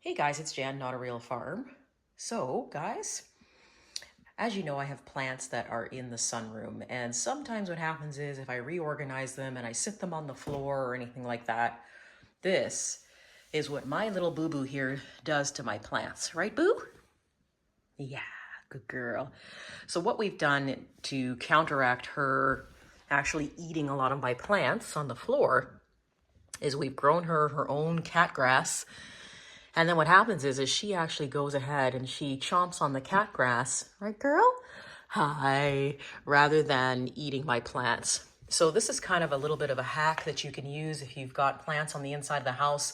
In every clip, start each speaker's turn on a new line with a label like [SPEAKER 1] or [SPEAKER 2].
[SPEAKER 1] Hey guys, it's Jan, Not a Real Farm. So guys, as you know, I have plants that are in the sunroom, and sometimes what happens is if I reorganize them and I sit them on the floor or anything like that, this is what my little boo-boo here does to my plants. Right, Boo? Yeah, good girl. So what we've done to counteract her actually eating a lot of my plants on the floor is we've grown her own cat grass. And then what happens is she actually goes ahead and she chomps on the cat grass, right, girl? Hi, rather than eating my plants. So this is kind of a little bit of a hack that you can use if you've got plants on the inside of the house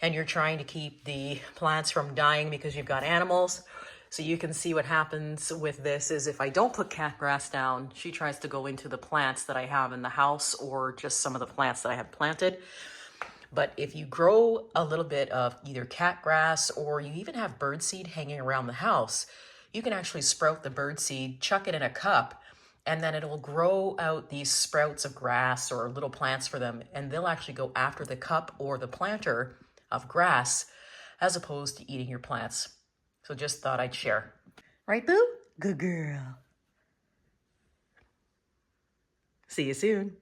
[SPEAKER 1] and you're trying to keep the plants from dying because you've got animals. So you can see what happens with this is if I don't put cat grass down, she tries to go into the plants that I have in the house or just some of the plants that I have planted. But if you grow a little bit of either cat grass or you even have birdseed hanging around the house, you can actually sprout the birdseed, chuck it in a cup, and then it will grow out these sprouts of grass or little plants for them, and they'll actually go after the cup or the planter of grass as opposed to eating your plants. So just thought I'd share. Right, Boo? Good girl. See you soon.